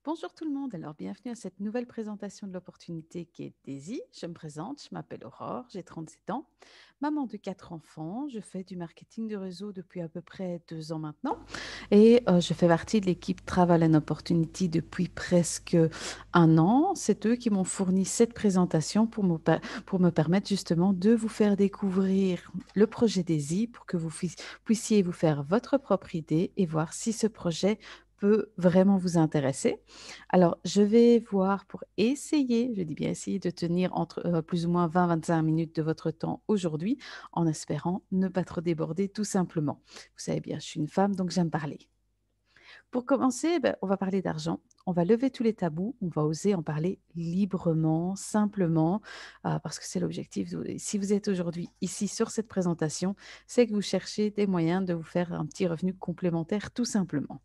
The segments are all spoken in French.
Bonjour tout le monde, alors bienvenue à cette nouvelle présentation de l'opportunité qui est Daisy. Je me présente, je m'appelle Aurore, j'ai 37 ans, maman de 4 enfants, je fais du marketing de réseau depuis à peu près 2 ans maintenant et je fais partie de l'équipe Travel and Opportunity depuis presque un an. C'est eux qui m'ont fourni cette présentation pour me permettre justement de vous faire découvrir le projet Daisy pour que vous puissiez vous faire votre propre idée et voir si ce projet peut vraiment vous intéresser. Alors, je vais voir pour essayer, je dis bien essayer, de tenir entre plus ou moins 20-25 minutes de votre temps aujourd'hui, en espérant ne pas trop déborder tout simplement. Vous savez bien, je suis une femme, donc j'aime parler. Pour commencer, ben, on va parler d'argent. On va lever tous les tabous, on va oser en parler librement, simplement, parce que c'est l'objectif. Si vous êtes aujourd'hui ici sur cette présentation, c'est que vous cherchez des moyens de vous faire un petit revenu complémentaire, tout simplement.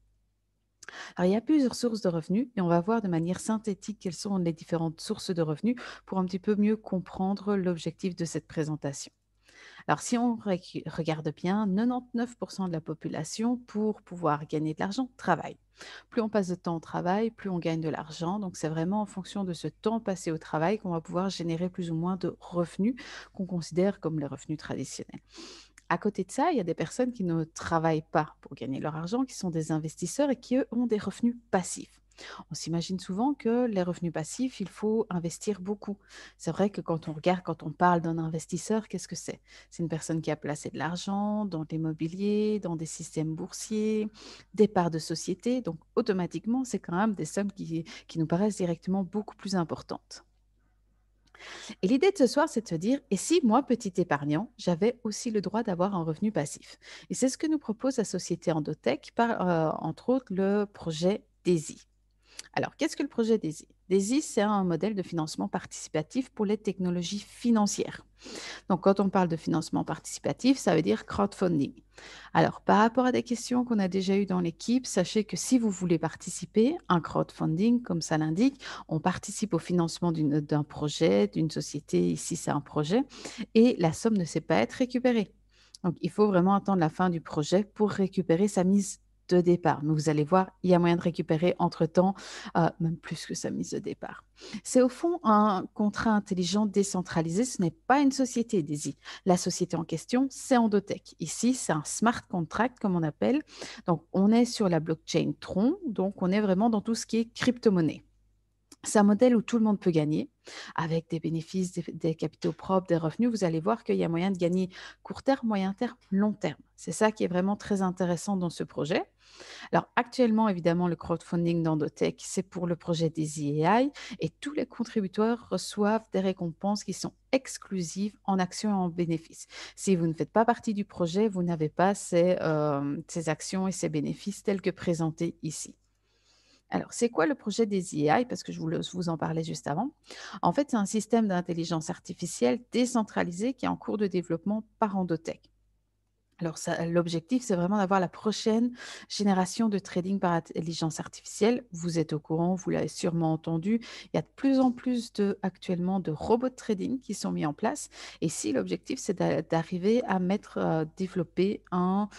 Alors, il y a plusieurs sources de revenus et on va voir de manière synthétique quelles sont les différentes sources de revenus pour un petit peu mieux comprendre l'objectif de cette présentation. Alors, si on regarde bien, 99% de la population, pour pouvoir gagner de l'argent, travaille. Plus on passe de temps au travail, plus on gagne de l'argent. Donc, c'est vraiment en fonction de ce temps passé au travail qu'on va pouvoir générer plus ou moins de revenus qu'on considère comme les revenus traditionnels. À côté de ça, il y a des personnes qui ne travaillent pas pour gagner leur argent, qui sont des investisseurs et qui, eux, ont des revenus passifs. On s'imagine souvent que les revenus passifs, il faut investir beaucoup. C'est vrai que quand on regarde, quand on parle d'un investisseur, qu'est-ce que c'est? C'est une personne qui a placé de l'argent dans l'immobilier, dans des systèmes boursiers, des parts de société. Donc, automatiquement, c'est quand même des sommes qui nous paraissent directement beaucoup plus importantes. Et l'idée de ce soir, c'est de se dire, et si moi, petit épargnant, j'avais aussi le droit d'avoir un revenu passif? Et c'est ce que nous propose la société Endotech par, entre autres, le projet DAISY. Alors, qu'est-ce que le projet DAISY? DAISY, c'est un modèle de financement participatif pour les technologies financières. Donc, quand on parle de financement participatif, ça veut dire crowdfunding. Alors, par rapport à des questions qu'on a déjà eues dans l'équipe, sachez que si vous voulez participer, un crowdfunding, comme ça l'indique, on participe au financement d'un projet, d'une société, ici c'est un projet, et la somme ne sait pas être récupérée. Donc, il faut vraiment attendre la fin du projet pour récupérer sa mise de départ. Mais vous allez voir, il y a moyen de récupérer entre-temps, même plus que sa mise de départ. C'est au fond un contrat intelligent décentralisé. Ce n'est pas une société, Daisy. La société en question, c'est Endotech. Ici, c'est un smart contract, comme on appelle. Donc, on est sur la blockchain Tron. Donc, on est vraiment dans tout ce qui est crypto-monnaie. C'est un modèle où tout le monde peut gagner, avec des bénéfices, des capitaux propres, des revenus. Vous allez voir qu'il y a moyen de gagner court terme, moyen terme, long terme. C'est ça qui est vraiment très intéressant dans ce projet. Alors actuellement, évidemment, le crowdfunding d'Endotech, c'est pour le projet des AI et tous les contributeurs reçoivent des récompenses qui sont exclusives en actions et en bénéfices. Si vous ne faites pas partie du projet, vous n'avez pas ces actions et ces bénéfices tels que présentés ici. Alors, c'est quoi le projet des AI? Parce que vous en parlais juste avant. En fait, c'est un système d'intelligence artificielle décentralisé qui est en cours de développement par Endotech. Alors ça, l'objectif, c'est vraiment d'avoir la prochaine génération de trading par intelligence artificielle. Vous êtes au courant, vous l'avez sûrement entendu. Il y a de plus en plus actuellement de robots de trading qui sont mis en place. Et si l'objectif, c'est d'arriver à développer un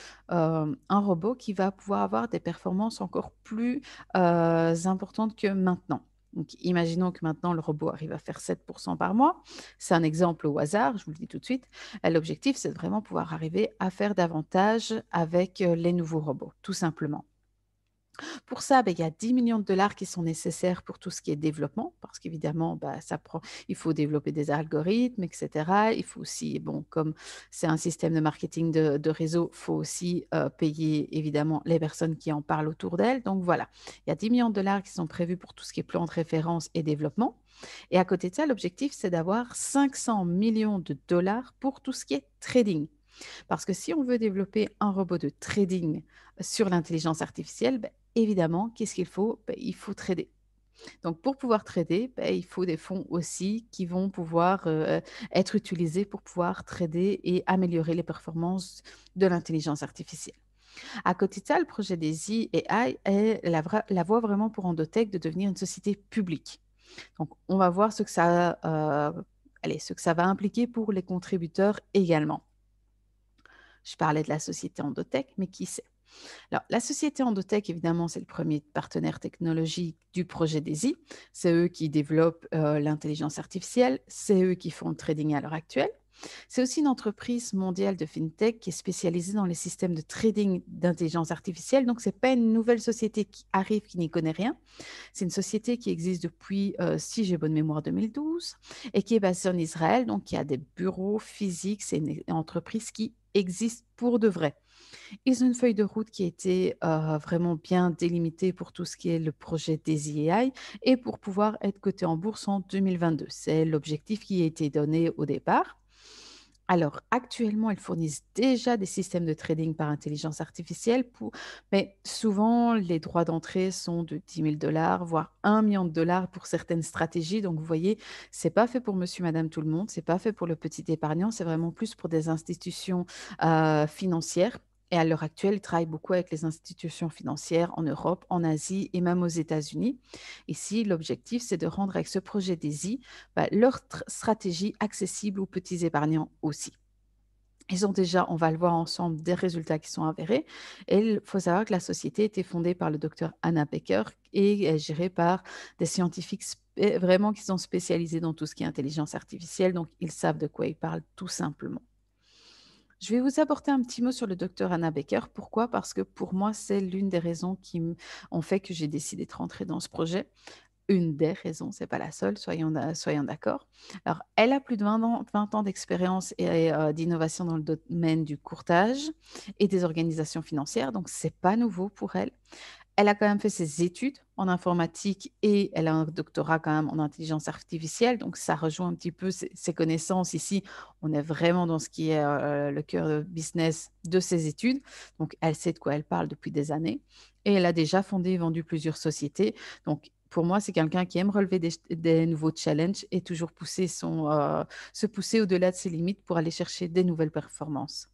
robot qui va pouvoir avoir des performances encore plus importantes que maintenant. Donc, imaginons que maintenant le robot arrive à faire 7% par mois. C'est un exemple au hasard, je vous le dis tout de suite. L'objectif, c'est de vraiment pouvoir arriver à faire davantage avec les nouveaux robots, tout simplement. Pour ça, il y a 10 millions de dollars qui sont nécessaires pour tout ce qui est développement, parce qu'évidemment, il faut développer des algorithmes, etc. Il faut aussi, bon, comme c'est un système de marketing de réseau, il faut aussi payer évidemment les personnes qui en parlent autour d'elles. Donc voilà, il y a 10 millions de dollars qui sont prévus pour tout ce qui est plan de référence et développement. Et à côté de ça, l'objectif, c'est d'avoir 500 millions de dollars pour tout ce qui est trading. Parce que si on veut développer un robot de trading sur l'intelligence artificielle, évidemment, qu'est-ce qu'il faut? Il faut trader. Donc, pour pouvoir trader, il faut des fonds aussi qui vont pouvoir être utilisés pour pouvoir trader et améliorer les performances de l'intelligence artificielle. À côté de ça, le projet des AI est la voie vraiment pour Endotech de devenir une société publique. Donc, on va voir ce que ça va impliquer pour les contributeurs également. Je parlais de la société Endotech, mais qui sait? Alors, la société Endotech, évidemment, c'est le premier partenaire technologique du projet DESI. C'est eux qui développent l'intelligence artificielle, c'est eux qui font le trading à l'heure actuelle. C'est aussi une entreprise mondiale de fintech qui est spécialisée dans les systèmes de trading d'intelligence artificielle. Donc, ce n'est pas une nouvelle société qui arrive, qui n'y connaît rien. C'est une société qui existe depuis, si j'ai bonne mémoire, 2012 et qui est basée en Israël. Donc, qui a des bureaux physiques. C'est une entreprise qui existe pour de vrai. Ils ont une feuille de route qui a été vraiment bien délimitée pour tout ce qui est le projet des AI et pour pouvoir être coté en bourse en 2022. C'est l'objectif qui a été donné au départ. Alors, actuellement, ils fournissent déjà des systèmes de trading par intelligence artificielle, mais souvent, les droits d'entrée sont de 10 000 $, voire 1 million de dollars pour certaines stratégies. Donc, vous voyez, c'est pas fait pour monsieur, madame, tout le monde. C'est pas fait pour le petit épargnant. C'est vraiment plus pour des institutions financières. Et à l'heure actuelle, ils travaillent beaucoup avec les institutions financières en Europe, en Asie et même aux États-Unis. Ici, l'objectif, c'est de rendre avec ce projet DESI leur stratégie accessible aux petits épargnants aussi. Ils ont déjà, on va le voir ensemble, des résultats qui sont avérés. Et il faut savoir que la société a été fondée par le docteur Anna Becker et est gérée par des scientifiques vraiment qui sont spécialisés dans tout ce qui est intelligence artificielle. Donc, ils savent de quoi ils parlent tout simplement. Je vais vous apporter un petit mot sur le docteur Anna Becker. Pourquoi? Parce que pour moi, c'est l'une des raisons qui ont fait que j'ai décidé de rentrer dans ce projet. Une des raisons, c'est pas la seule, soyons d'accord. Alors, elle a plus de 20 ans d'expérience et d'innovation dans le domaine du courtage et des organisations financières, donc c'est pas nouveau pour elle. Elle a quand même fait ses études en informatique et elle a un doctorat quand même en intelligence artificielle, donc ça rejoint un petit peu ses connaissances ici. On est vraiment dans ce qui est, le cœur de business de ses études, donc elle sait de quoi elle parle depuis des années et elle a déjà fondé et vendu plusieurs sociétés. Donc pour moi, c'est quelqu'un qui aime relever des nouveaux challenges et toujours se pousser au-delà de ses limites pour aller chercher des nouvelles performances.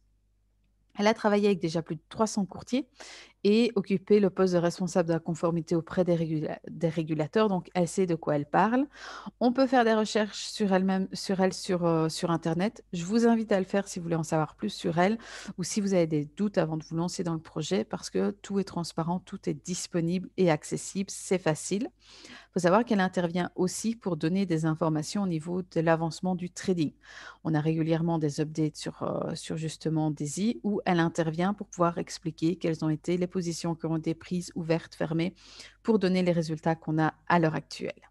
Elle a travaillé avec déjà plus de 300 courtiers et occupé le poste de responsable de la conformité auprès des régulateurs, donc elle sait de quoi elle parle. On peut faire des recherches sur elle-même, sur internet. Je vous invite à le faire si vous voulez en savoir plus sur elle ou si vous avez des doutes avant de vous lancer dans le projet parce que tout est transparent, tout est disponible et accessible, c'est facile. Il faut savoir qu'elle intervient aussi pour donner des informations au niveau de l'avancement du trading. On a régulièrement des updates sur justement DAISY où elle intervient pour pouvoir expliquer quelles ont été les positions qui ont été prises, ouvertes, fermées, pour donner les résultats qu'on a à l'heure actuelle.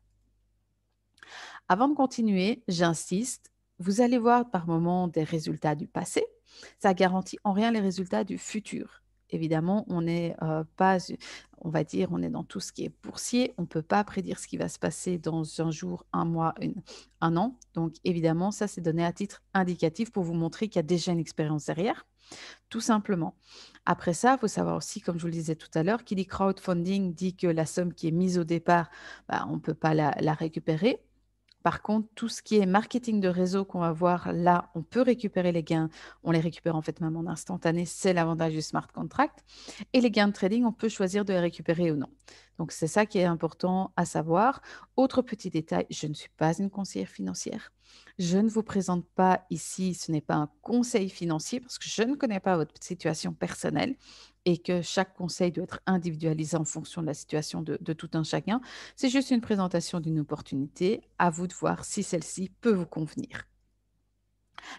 Avant de continuer, j'insiste, vous allez voir par moment des résultats du passé. Ça garantit en rien les résultats du futur. Évidemment, on n'est pas, on va dire, on est dans tout ce qui est boursier. On ne peut pas prédire ce qui va se passer dans un jour, un mois, un an. Donc, évidemment, ça, c'est donné à titre indicatif pour vous montrer qu'il y a déjà une expérience derrière, tout simplement. Après ça, il faut savoir aussi, comme je vous le disais tout à l'heure, qui dit crowdfunding dit que la somme qui est mise au départ, on ne peut pas la récupérer. Par contre, tout ce qui est marketing de réseau qu'on va voir là, on peut récupérer les gains. On les récupère en fait même en instantané. C'est l'avantage du smart contract. Et les gains de trading, on peut choisir de les récupérer ou non. Donc, c'est ça qui est important à savoir. Autre petit détail, je ne suis pas une conseillère financière. Je ne vous présente pas ici, ce n'est pas un conseil financier parce que je ne connais pas votre situation personnelle et que chaque conseil doit être individualisé en fonction de la situation de tout un chacun. C'est juste une présentation d'une opportunité. À vous de voir si celle-ci peut vous convenir.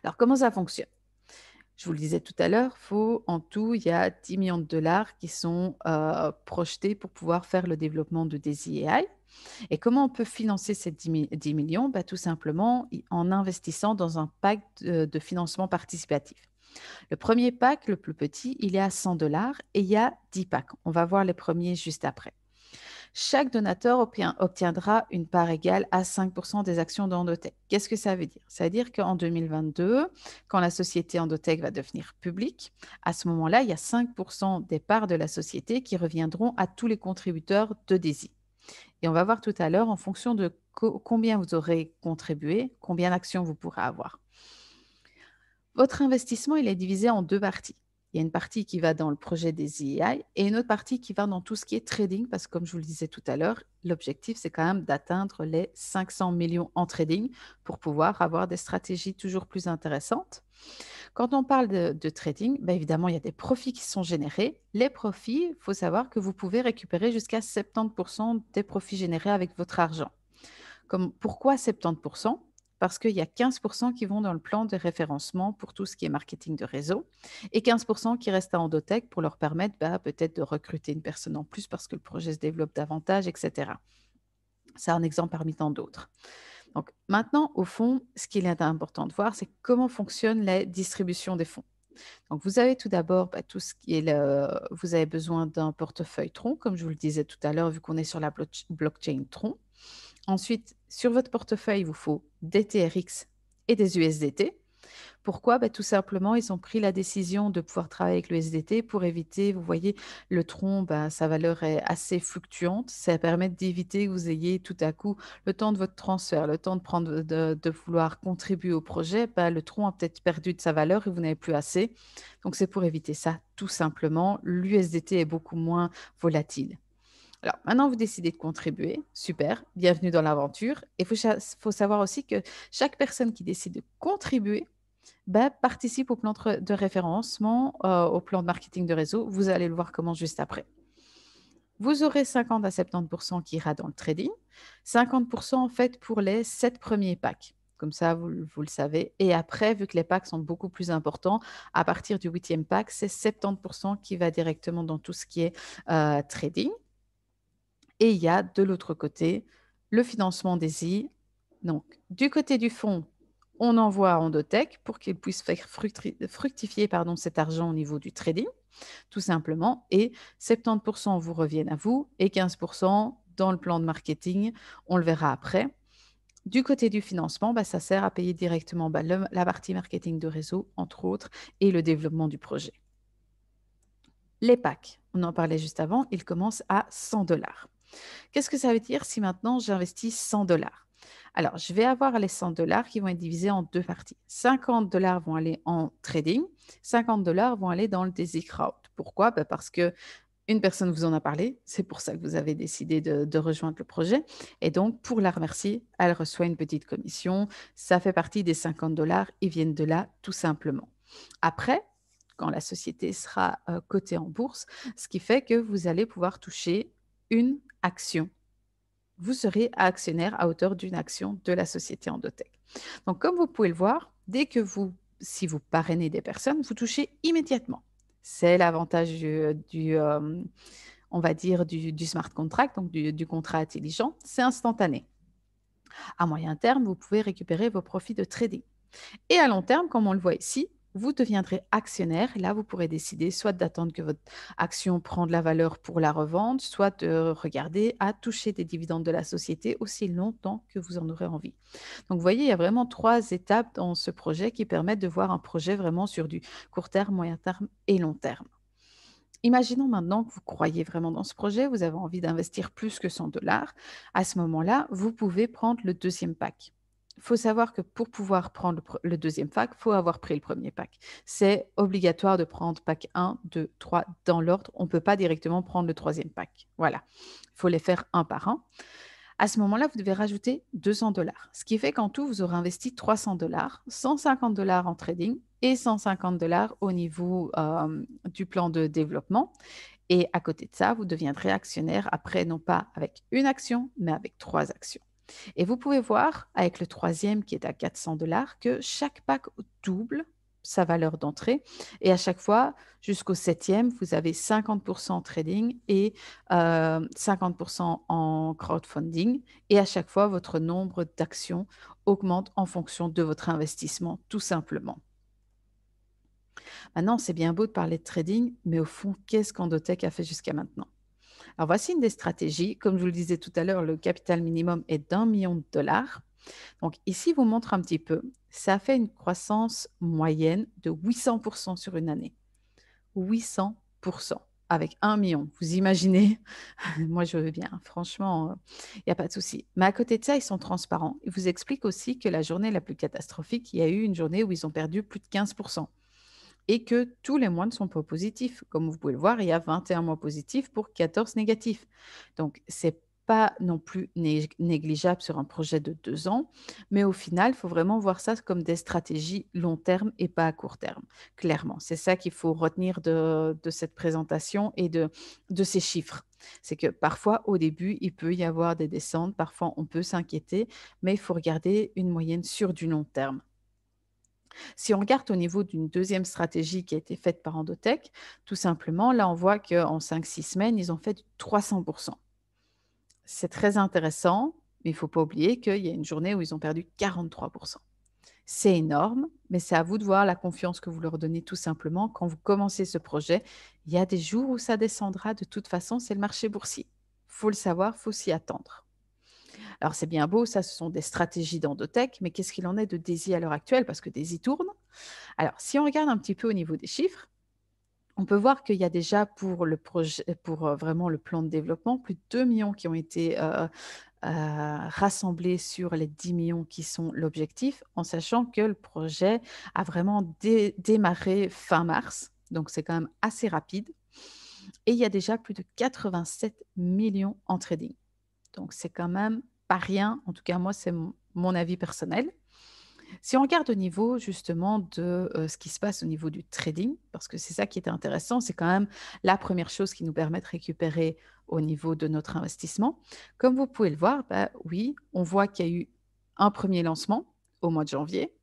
Alors, comment ça fonctionne? Je vous le disais tout à l'heure, en tout, il y a 10 millions de dollars qui sont projetés pour pouvoir faire le développement de des AI. Et comment on peut financer ces 10 millions? Tout simplement en investissant dans un pacte de financement participatif. Le premier pack, le plus petit, il est à 100 $ et il y a 10 packs. On va voir les premiers juste après. Chaque donateur obtiendra une part égale à 5% des actions d'Endotech. Qu'est-ce que ça veut dire? Ça veut dire qu'en 2022, quand la société Endotech va devenir publique, à ce moment-là, il y a 5% des parts de la société qui reviendront à tous les contributeurs de DESI. Et on va voir tout à l'heure, en fonction de combien vous aurez contribué, combien d'actions vous pourrez avoir. Votre investissement, il est divisé en deux parties. Il y a une partie qui va dans le projet des EI et une autre partie qui va dans tout ce qui est trading, parce que comme je vous le disais tout à l'heure, l'objectif, c'est quand même d'atteindre les 500 millions en trading pour pouvoir avoir des stratégies toujours plus intéressantes. Quand on parle de trading, bah, évidemment, il y a des profits qui sont générés. Les profits, il faut savoir que vous pouvez récupérer jusqu'à 70% des profits générés avec votre argent. Pourquoi 70%? Parce qu'il y a 15% qui vont dans le plan de référencement pour tout ce qui est marketing de réseau et 15% qui restent à Endotech pour leur permettre peut-être de recruter une personne en plus parce que le projet se développe davantage, etc. C'est un exemple parmi tant d'autres. Donc maintenant, au fond, ce qu'il est important de voir, c'est comment fonctionne la distribution des fonds. Donc vous avez tout d'abord tout ce qui est vous avez besoin d'un portefeuille Tron, comme je vous le disais tout à l'heure, vu qu'on est sur la blockchain Tron. Ensuite, sur votre portefeuille, il vous faut des TRX et des USDT. Pourquoi? Tout simplement, ils ont pris la décision de pouvoir travailler avec le SDT pour éviter, vous voyez, le tronc, sa valeur est assez fluctuante. Ça permet d'éviter que vous ayez tout à coup le temps de votre transfert, le temps de prendre, de vouloir contribuer au projet, le tronc a peut-être perdu de sa valeur et vous n'avez plus assez. Donc, c'est pour éviter ça, tout simplement. L'USDT est beaucoup moins volatile. Alors, maintenant, vous décidez de contribuer. Super, bienvenue dans l'aventure. Et il faut savoir aussi que chaque personne qui décide de contribuer participe au plan de référencement, au plan de marketing de réseau. Vous allez le voir comment juste après. Vous aurez 50 à 70% qui ira dans le trading, 50% en fait pour les 7 premiers packs. Comme ça, vous le savez. Et après, vu que les packs sont beaucoup plus importants, à partir du 8e pack, c'est 70% qui va directement dans tout ce qui est trading. Et il y a de l'autre côté le financement des I. Donc, du côté du fonds, on envoie à Endotech pour qu'il puisse faire fructifier cet argent au niveau du trading, tout simplement. Et 70% vous reviennent à vous et 15% dans le plan de marketing. On le verra après. Du côté du financement, ça sert à payer directement la partie marketing de réseau, entre autres, et le développement du projet. Les packs, on en parlait juste avant, ils commencent à 100 $. Qu'est-ce que ça veut dire si maintenant j'investis 100 $? Alors, je vais avoir les 100 $ qui vont être divisés en deux parties. 50 $ vont aller en trading, 50 $ vont aller dans le Daisy Crowd. Pourquoi? Parce que une personne vous en a parlé, c'est pour ça que vous avez décidé de rejoindre le projet. Et donc, pour la remercier, elle reçoit une petite commission. Ça fait partie des 50 $, ils viennent de là tout simplement. Après, quand la société sera cotée en bourse, ce qui fait que vous allez pouvoir toucher une action. Vous serez actionnaire à hauteur d'une action de la société Endotech. Donc, comme vous pouvez le voir, si vous parrainez des personnes, vous touchez immédiatement. C'est l'avantage on va dire, du smart contract, donc du contrat intelligent. C'est instantané. À moyen terme, vous pouvez récupérer vos profits de trading. Et à long terme, comme on le voit ici, vous deviendrez actionnaire. Là, vous pourrez décider soit d'attendre que votre action prenne de la valeur pour la revendre, soit de regarder à toucher des dividendes de la société aussi longtemps que vous en aurez envie. Donc, vous voyez, il y a vraiment 3 étapes dans ce projet qui permettent de voir un projet vraiment sur du court terme, moyen terme et long terme. Imaginons maintenant que vous croyez vraiment dans ce projet, vous avez envie d'investir plus que 100 $. À ce moment-là, vous pouvez prendre le deuxième pack. Il faut savoir que pour pouvoir prendre le deuxième pack, il faut avoir pris le premier pack. C'est obligatoire de prendre pack 1, 2, 3 dans l'ordre. On ne peut pas directement prendre le troisième pack. Voilà. Il faut les faire un par un. À ce moment-là, vous devez rajouter 200 $. Ce qui fait qu'en tout, vous aurez investi 300 $, 150 $ en trading et 150 $ au niveau du plan de développement. Et à côté de ça, vous deviendrez actionnaire après, non pas avec une action, mais avec 3 actions. Et vous pouvez voir avec le troisième qui est à 400 $ que chaque pack double sa valeur d'entrée. Et à chaque fois, jusqu'au septième, vous avez 50% en trading et 50% en crowdfunding. Et à chaque fois, votre nombre d'actions augmente en fonction de votre investissement, tout simplement. Maintenant, c'est bien beau de parler de trading, mais au fond, qu'est-ce qu'Endotech a fait jusqu'à maintenant? Alors, voici une des stratégies. Comme je vous le disais tout à l'heure, le capital minimum est d'1 million de dollars. Donc, ici, vous montre un petit peu. Ça fait une croissance moyenne de 800% sur une année. 800% avec 1 million. Vous imaginez? Moi, je veux bien. Franchement, il n'y a pas de souci. Mais à côté de ça, ils sont transparents. Ils vous expliquent aussi que la journée la plus catastrophique, il y a eu une journée où ils ont perdu plus de 15%. et que tous les mois ne sont pas positifs. Comme vous pouvez le voir, il y a 21 mois positifs pour 14 négatifs. Donc, c'est pas non plus négligeable sur un projet de 2 ans, mais au final, il faut vraiment voir ça comme des stratégies long terme et pas à court terme, clairement. C'est ça qu'il faut retenir de cette présentation et de ces chiffres. C'est que parfois, au début, il peut y avoir des descentes, parfois on peut s'inquiéter, mais il faut regarder une moyenne sur du long terme. Si on regarde au niveau d'une deuxième stratégie qui a été faite par Endotech, tout simplement, là, on voit qu'en 5-6 semaines, ils ont fait du 300. C'est très intéressant, mais il ne faut pas oublier qu'il y a une journée où ils ont perdu 43. C'est énorme, mais c'est à vous de voir la confiance que vous leur donnez tout simplement. Quand vous commencez ce projet, il y a des jours où ça descendra. De toute façon, c'est le marché boursier. Il faut le savoir, il faut s'y attendre. Alors, c'est bien beau, ça, ce sont des stratégies d'Endotech, mais qu'est-ce qu'il en est de Daisy à l'heure actuelle? Parce que Daisy tourne. Alors, si on regarde un petit peu au niveau des chiffres, on peut voir qu'il y a déjà pour le projet, pour vraiment le plan de développement, plus de 2 millions qui ont été rassemblés sur les 10 millions qui sont l'objectif, en sachant que le projet a vraiment démarré fin mars. Donc, c'est quand même assez rapide. Et il y a déjà plus de 87 millions en trading. Donc, c'est quand même pas rien. En tout cas, moi, c'est mon avis personnel. Si on regarde au niveau justement de ce qui se passe au niveau du trading, parce que c'est ça qui est intéressant, c'est quand même la première chose qui nous permet de récupérer au niveau de notre investissement. Comme vous pouvez le voir, bah, oui, on voit qu'il y a eu un premier lancement au mois de janvier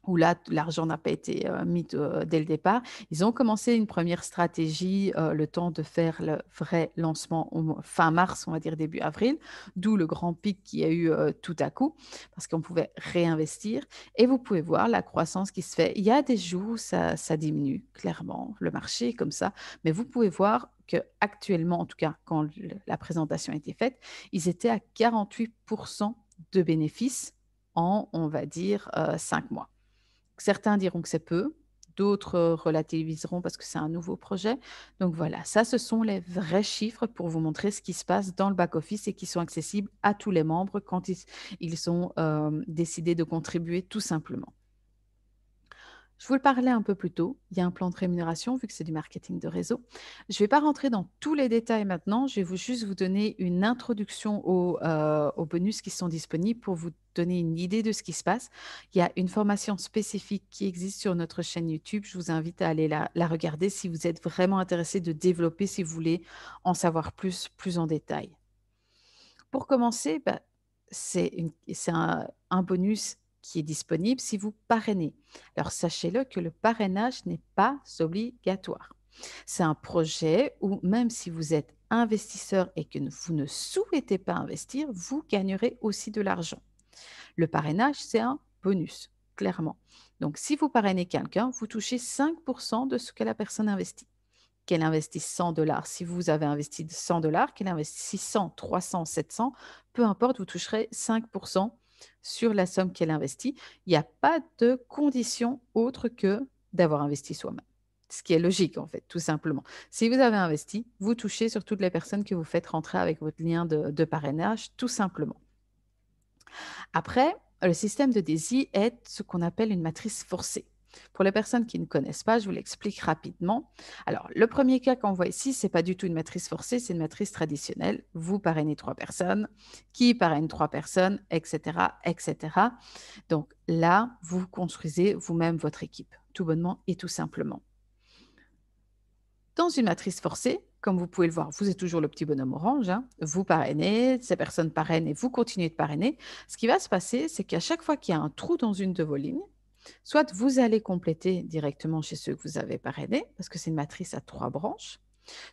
où là, l'argent n'a pas été mis dès le départ. Ils ont commencé une première stratégie, le temps de faire le vrai lancement fin mars, on va dire début avril, d'où le grand pic qu'il y a eu tout à coup, parce qu'on pouvait réinvestir. Et vous pouvez voir la croissance qui se fait. Il y a des jours où ça diminue, clairement, le marché est comme ça, mais vous pouvez voir que actuellement, en tout cas quand la présentation a été faite, ils étaient à 48% de bénéfices en, on va dire, 5 mois. Certains diront que c'est peu, d'autres relativiseront parce que c'est un nouveau projet. Donc voilà, ça, ce sont les vrais chiffres pour vous montrer ce qui se passe dans le back-office et qui sont accessibles à tous les membres quand ils ont décidé de contribuer tout simplement. Je vous le parlais un peu plus tôt, il y a un plan de rémunération vu que c'est du marketing de réseau. Je ne vais pas rentrer dans tous les détails maintenant, je vais juste vous donner une introduction aux bonus qui sont disponibles pour vous donner une idée de ce qui se passe. Il y a une formation spécifique qui existe sur notre chaîne YouTube. Je vous invite à aller la regarder si vous êtes vraiment intéressé de développer, si vous voulez en savoir plus en détail. Pour commencer, bah, c'est un bonus qui est disponible si vous parrainez. Alors sachez-le que le parrainage n'est pas obligatoire. C'est un projet où même si vous êtes investisseur et que vous ne souhaitez pas investir, vous gagnerez aussi de l'argent. Le parrainage, c'est un bonus, clairement. Donc si vous parrainez quelqu'un, vous touchez 5% de ce que la personne investit. Qu'elle investisse 100 $, si vous avez investi 100 $, qu'elle investisse 100, 300, 700, peu importe, vous toucherez 5% sur la somme qu'elle investit. Il n'y a pas de condition autre que d'avoir investi soi-même. Ce qui est logique, en fait, tout simplement. Si vous avez investi, vous touchez sur toutes les personnes que vous faites rentrer avec votre lien de parrainage, tout simplement. Après, le système de DAISY est ce qu'on appelle une matrice forcée. Pour les personnes qui ne connaissent pas, je vous l'explique rapidement. Alors, le premier cas qu'on voit ici, ce n'est pas du tout une matrice forcée, c'est une matrice traditionnelle. Vous parrainez 3 personnes, qui parraine 3 personnes, etc., etc. Donc là, vous construisez vous-même votre équipe, tout bonnement et tout simplement. Dans une matrice forcée, comme vous pouvez le voir, vous êtes toujours le petit bonhomme orange, hein. Vous parrainez, ces personnes parrainent et vous continuez de parrainer. Ce qui va se passer, c'est qu'à chaque fois qu'il y a un trou dans une de vos lignes, soit vous allez compléter directement chez ceux que vous avez parrainés, parce que c'est une matrice à 3 branches,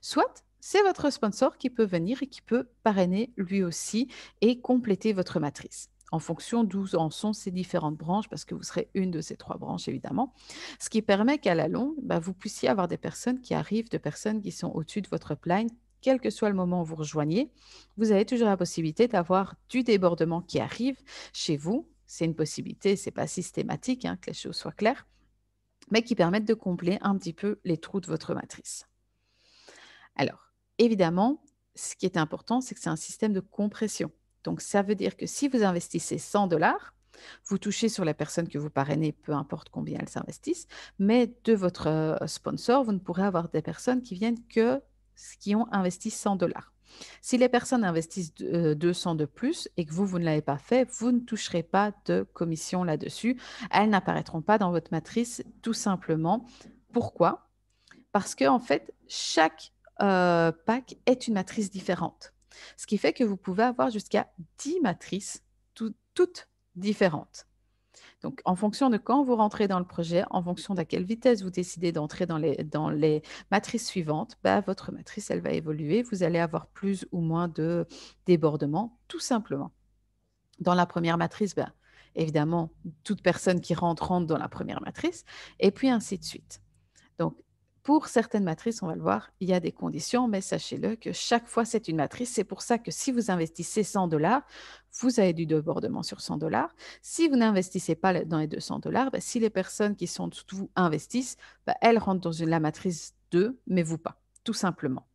soit c'est votre sponsor qui peut venir et qui peut parrainer lui aussi et compléter votre matrice en fonction d'où en sont ces différentes branches, parce que vous serez une de ces 3 branches, évidemment. Ce qui permet qu'à la longue, bah, vous puissiez avoir des personnes qui arrivent, de personnes qui sont au-dessus de votre pipeline, quel que soit le moment où vous rejoignez. Vous avez toujours la possibilité d'avoir du débordement qui arrive chez vous. C'est une possibilité, ce n'est pas systématique, hein, que les choses soient claires, mais qui permettent de combler un petit peu les trous de votre matrice. Alors, évidemment, ce qui est important, c'est que c'est un système de compression. Donc, ça veut dire que si vous investissez 100 $, Vous touchez sur les personnes que vous parrainez, peu importe combien elles investissent, mais de votre sponsor, vous ne pourrez avoir des personnes qui ont investi 100 $. Si les personnes investissent 200 de plus et que vous ne l'avez pas fait, vous ne toucherez pas de commission là-dessus. Elles n'apparaîtront pas dans votre matrice, tout simplement. Pourquoi? Parce que en fait, chaque pack est une matrice différente. Ce qui fait que vous pouvez avoir jusqu'à 10 matrices, toutes différentes. Donc, en fonction de quand vous rentrez dans le projet, en fonction de à quelle vitesse vous décidez d'entrer dans les matrices suivantes, bah, votre matrice, elle va évoluer. Vous allez avoir plus ou moins de débordements, tout simplement. Dans la première matrice, bah, évidemment, toute personne qui rentre dans la première matrice, et puis ainsi de suite. Donc, pour certaines matrices, on va le voir, il y a des conditions, mais sachez-le que chaque fois, c'est une matrice. C'est pour ça que si vous investissez 100 $, vous avez du débordement sur 100 $. Si vous n'investissez pas dans les 200 $, ben, si les personnes qui sont en dessous de vous investissent, ben, elles rentrent dans la matrice 2, mais vous pas, tout simplement.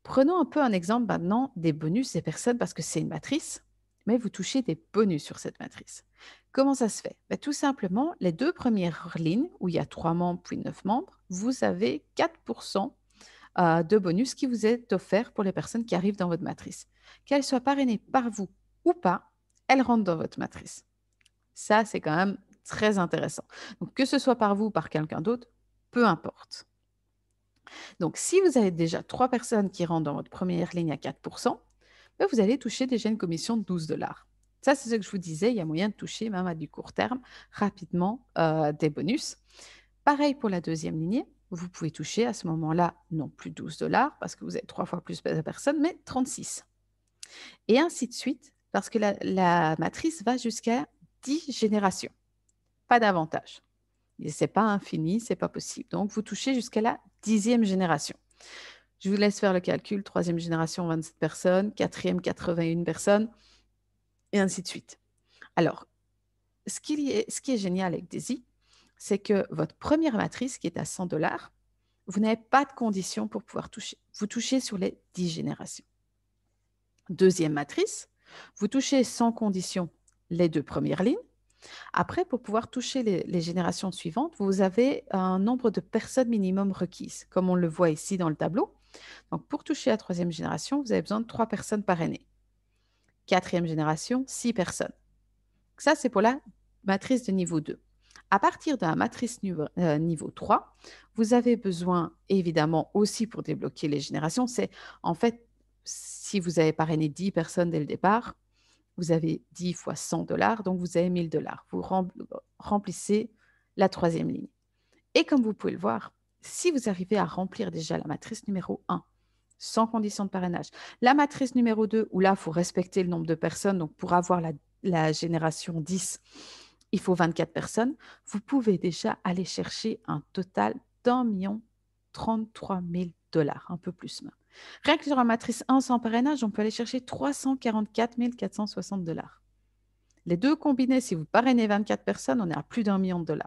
Prenons un peu un exemple maintenant des bonus des personnes parce que c'est une matrice, mais vous touchez des bonus sur cette matrice. Comment ça se fait? Ben, tout simplement, les 2 premières lignes, où il y a 3 membres puis 9 membres, vous avez 4 de bonus qui vous est offert pour les personnes qui arrivent dans votre matrice. Qu'elles soient parrainées par vous ou pas, elles rentrent dans votre matrice. Ça, c'est quand même très intéressant. Donc, que ce soit par vous ou par quelqu'un d'autre, peu importe. Donc, si vous avez déjà 3 personnes qui rentrent dans votre première ligne à 4 ben, vous allez toucher déjà une commission de 12 $. Ça, c'est ce que je vous disais, il y a moyen de toucher, même à du court terme, rapidement, des bonus. Pareil pour la deuxième lignée, vous pouvez toucher à ce moment-là non plus 12 $ parce que vous avez 3 fois plus de personnes, mais 36. Et ainsi de suite, parce que la matrice va jusqu'à 10 générations, pas davantage. Ce n'est pas infini, ce n'est pas possible. Donc, vous touchez jusqu'à la 10e génération. Je vous laisse faire le calcul. Troisième génération, 27 personnes. Quatrième, 81 personnes. Et ainsi de suite. Alors, ce qui est génial avec Daisy, c'est que votre première matrice, qui est à 100 $, vous n'avez pas de conditions pour pouvoir toucher. Vous touchez sur les 10 générations. Deuxième matrice, vous touchez sans condition les 2 premières lignes. Après, pour pouvoir toucher les générations suivantes, vous avez un nombre de personnes minimum requises, comme on le voit ici dans le tableau. Donc, pour toucher la troisième génération, vous avez besoin de 3 personnes parrainées. Quatrième génération, 6 personnes. Ça, c'est pour la matrice de niveau 2. À partir de la matrice niveau 3, vous avez besoin, évidemment, aussi pour débloquer les générations, c'est en fait, si vous avez parrainé 10 personnes dès le départ, vous avez 10 fois 100 $, donc vous avez 1000 $. Vous remplissez la troisième ligne. Et comme vous pouvez le voir, si vous arrivez à remplir déjà la matrice numéro 1, sans condition de parrainage, la matrice numéro 2, où là, il faut respecter le nombre de personnes, donc pour avoir la génération 10, il faut 24 personnes, vous pouvez déjà aller chercher un total d'1 033 000 $, un peu plus même. Rien que sur la matrice 1 sans parrainage, on peut aller chercher 344 460 $. Les deux combinés, si vous parrainez 24 personnes, on est à plus d'1 million de $.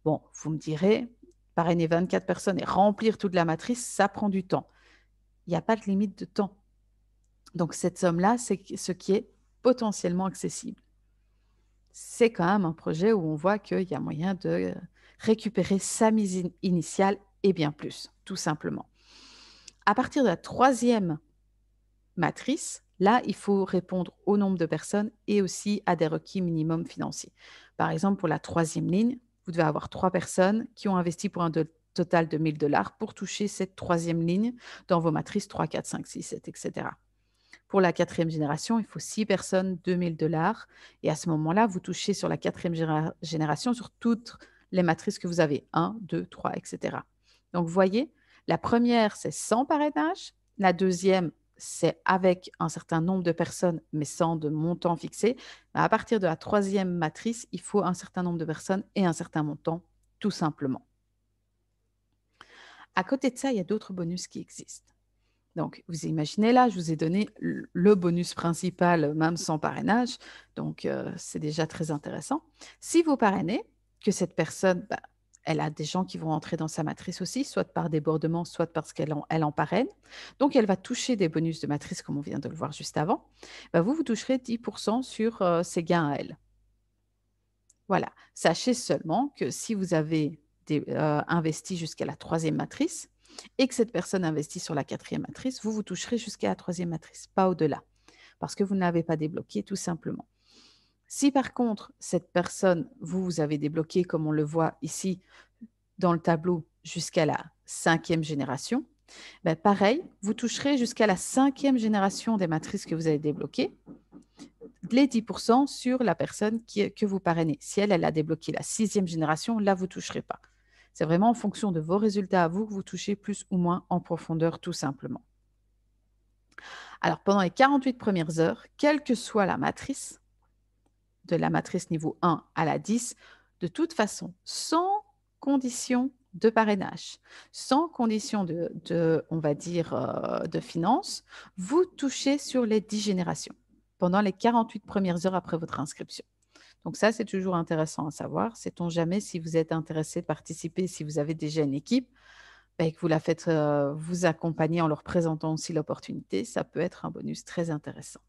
Bon, vous me direz, parrainer 24 personnes et remplir toute la matrice, ça prend du temps. Il n'y a pas de limite de temps. Donc, cette somme-là, c'est ce qui est potentiellement accessible. C'est quand même un projet où on voit qu'il y a moyen de récupérer sa mise initiale et bien plus, tout simplement. À partir de la troisième matrice, là, il faut répondre au nombre de personnes et aussi à des requis minimums financiers. Par exemple, pour la troisième ligne, vous devez avoir 3 personnes qui ont investi pour un total de 1000 $ pour toucher cette troisième ligne dans vos matrices 3, 4, 5, 6, 7, etc. Pour la quatrième génération, il faut 6 personnes, 2000 $. Et à ce moment-là, vous touchez sur la quatrième génération sur toutes les matrices que vous avez, 1, 2, 3, etc. Donc, vous voyez, la première, c'est sans parrainage. La deuxième, c'est avec un certain nombre de personnes, mais sans de montant fixé. À partir de la troisième matrice, il faut un certain nombre de personnes et un certain montant, tout simplement. À côté de ça, il y a d'autres bonus qui existent. Donc, vous imaginez là, je vous ai donné le bonus principal, même sans parrainage. Donc, c'est déjà très intéressant. Si vous parrainez, que cette personne, Elle a des gens qui vont entrer dans sa matrice aussi, soit par débordement, soit parce qu'elle en parraine. Donc, elle va toucher des bonus de matrice, comme on vient de le voir juste avant. Bah, vous toucherez 10% sur ses gains à elle. Voilà. Sachez seulement que si vous avez investi jusqu'à la troisième matrice et que cette personne investit sur la quatrième matrice, vous toucherez jusqu'à la troisième matrice, pas au-delà, parce que vous ne l'avez pas débloqué tout simplement. Si par contre, cette personne, vous avez débloqué, comme on le voit ici dans le tableau, jusqu'à la cinquième génération, ben pareil, vous toucherez jusqu'à la cinquième génération des matrices que vous avez débloquées, les 10% sur la personne que vous parrainez. Si elle a débloqué la sixième génération, là, vous ne toucherez pas. C'est vraiment en fonction de vos résultats à vous que vous touchez plus ou moins en profondeur, tout simplement. Alors, pendant les 48 premières heures, quelle que soit la matrice, de la matrice niveau 1 à la 10, de toute façon, sans condition de parrainage, sans condition on va dire, de finance, vous touchez sur les 10 générations pendant les 48 premières heures après votre inscription. Donc ça, c'est toujours intéressant à savoir. Sait-on jamais si vous êtes intéressé de participer, si vous avez déjà une équipe, et que vous la faites vous accompagner en leur présentant aussi l'opportunité, ça peut être un bonus très intéressant.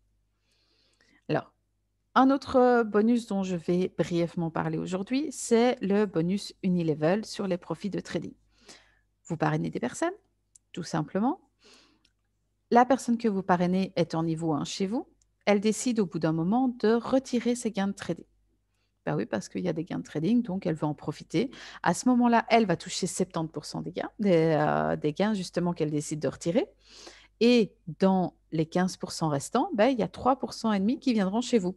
Alors, un autre bonus dont je vais brièvement parler aujourd'hui, c'est le bonus Unilevel sur les profits de trading. Vous parrainez des personnes, tout simplement. La personne que vous parrainez est en niveau 1 chez vous. Elle décide au bout d'un moment de retirer ses gains de trading. Ben oui, parce qu'il y a des gains de trading, donc elle veut en profiter. À ce moment-là, elle va toucher 70% des gains justement qu'elle décide de retirer. Et dans les 15% restants, ben, il y a 3% et demi qui viendront chez vous,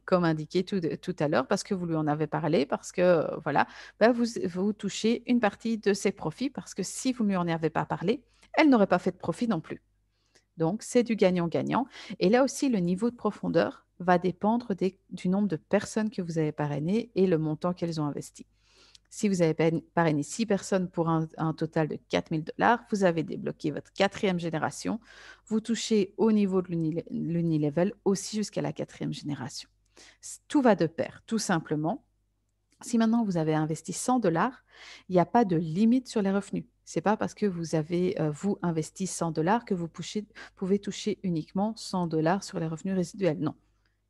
comme indiqué tout à l'heure, parce que vous lui en avez parlé, parce que voilà, ben vous touchez une partie de ses profits, parce que si vous ne lui en avez pas parlé, elle n'aurait pas fait de profit non plus. Donc, c'est du gagnant-gagnant. Et là aussi, le niveau de profondeur va dépendre du nombre de personnes que vous avez parrainées et le montant qu'elles ont investi. Si vous avez parrainé 6 personnes pour un total de 4 000 $, vous avez débloqué votre quatrième génération. Vous touchez au niveau de l'Unilevel aussi jusqu'à la quatrième génération. Tout va de pair, tout simplement. Si maintenant vous avez investi 100 $, il n'y a pas de limite sur les revenus. Ce n'est pas parce que vous avez, vous, investi 100 $ que vous pouvez toucher uniquement 100 $ sur les revenus résiduels. Non,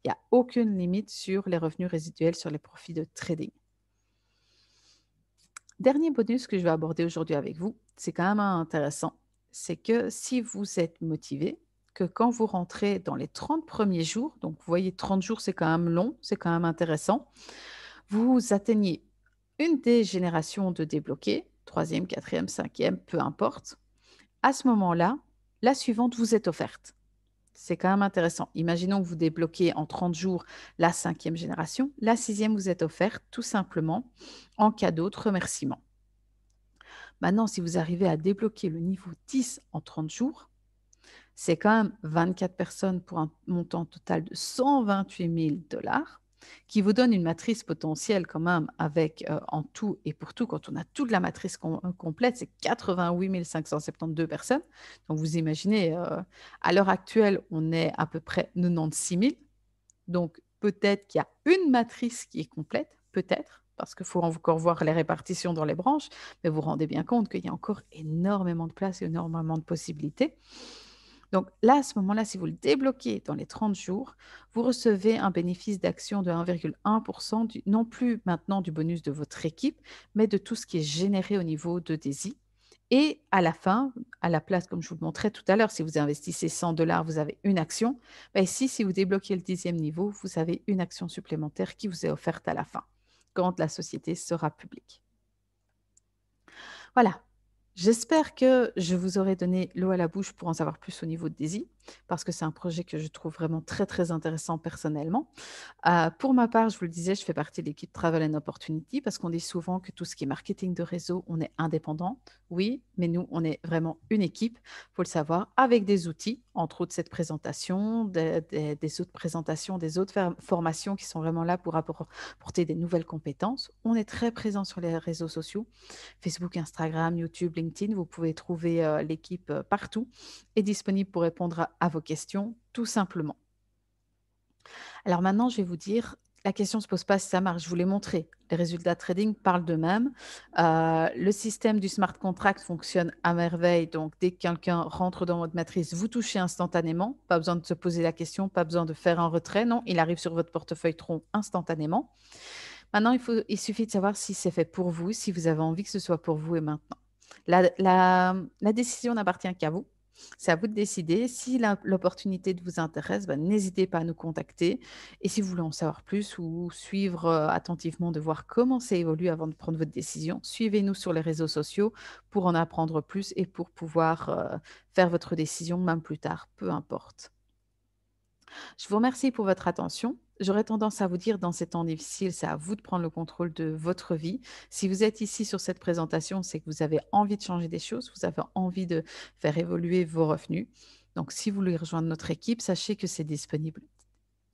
il n'y a aucune limite sur les revenus résiduels sur les profits de trading. Dernier bonus que je vais aborder aujourd'hui avec vous, c'est quand même intéressant, c'est que si vous êtes motivé, que quand vous rentrez dans les 30 premiers jours, donc vous voyez 30 jours c'est quand même long, c'est quand même intéressant, vous atteignez une des générations de débloqués, troisième, quatrième, cinquième, peu importe. À ce moment-là, la suivante vous est offerte. C'est quand même intéressant. Imaginons que vous débloquez en 30 jours la cinquième génération. La sixième vous est offerte tout simplement en cadeau de remerciement. Maintenant, si vous arrivez à débloquer le niveau 10 en 30 jours, c'est quand même 24 personnes pour un montant total de 128 000 $, qui vous donne une matrice potentielle quand même avec en tout et pour tout, quand on a toute la matrice complète, c'est 88 572 personnes. Donc vous imaginez, à l'heure actuelle, on est à peu près 96 000. Donc peut-être qu'il y a une matrice qui est complète, peut-être, parce qu'il faut encore voir les répartitions dans les branches, mais vous vous rendez bien compte qu'il y a encore énormément de place et énormément de possibilités. Donc là, à ce moment-là, si vous le débloquez dans les 30 jours, vous recevez un bénéfice d'action de 1,1%, non plus maintenant du bonus de votre équipe, mais de tout ce qui est généré au niveau de DESI. Et à la fin, à la place, comme je vous le montrais tout à l'heure, si vous investissez 100 $, vous avez une action. Ben ici, si vous débloquez le 10e niveau, vous avez une action supplémentaire qui vous est offerte à la fin, quand la société sera publique. Voilà. J'espère que je vous aurai donné l'eau à la bouche pour en savoir plus au niveau de Daisy, parce que c'est un projet que je trouve vraiment très, très intéressant personnellement. Pour ma part, je vous le disais, je fais partie de l'équipe Travel and Opportunity parce qu'on dit souvent que tout ce qui est marketing de réseau, on est indépendant. Oui, mais nous, on est vraiment une équipe, il faut le savoir, avec des outils, entre autres cette présentation, des autres présentations, des autres formations qui sont vraiment là pour apporter des nouvelles compétences. On est très présent sur les réseaux sociaux, Facebook, Instagram, YouTube, LinkedIn. Vous pouvez trouver l'équipe partout et disponible pour répondre à vos questions, tout simplement. Alors maintenant, je vais vous dire La question ne se pose pas si ça marche, je vous l'ai montré. Les résultats trading parlent d'eux-mêmes. Le système du smart contract fonctionne à merveille, donc dès que quelqu'un rentre dans votre matrice, vous touchez instantanément. Pas besoin de se poser la question, pas besoin de faire un retrait, non, il arrive sur votre portefeuille Tron instantanément. Maintenant, il suffit de savoir si c'est fait pour vous, si vous avez envie que ce soit pour vous et maintenant. La décision n'appartient qu'à vous. C'est à vous de décider. Si l'opportunité vous intéresse, ben, n'hésitez pas à nous contacter. Et si vous voulez en savoir plus ou suivre attentivement, de voir comment ça évolue avant de prendre votre décision, suivez-nous sur les réseaux sociaux pour en apprendre plus et pour pouvoir faire votre décision même plus tard, peu importe. Je vous remercie pour votre attention. J'aurais tendance à vous dire, dans ces temps difficiles, c'est à vous de prendre le contrôle de votre vie. Si vous êtes ici sur cette présentation, c'est que vous avez envie de changer des choses, vous avez envie de faire évoluer vos revenus. Donc, si vous voulez rejoindre notre équipe, sachez que c'est disponible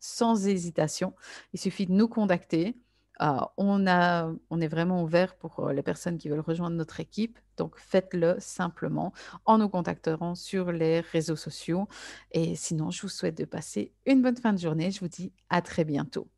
sans hésitation. Il suffit de nous contacter. On est vraiment ouvert pour les personnes qui veulent rejoindre notre équipe. Donc, faites-le simplement en nous contactant sur les réseaux sociaux. Et sinon, je vous souhaite de passer une bonne fin de journée. Je vous dis à très bientôt.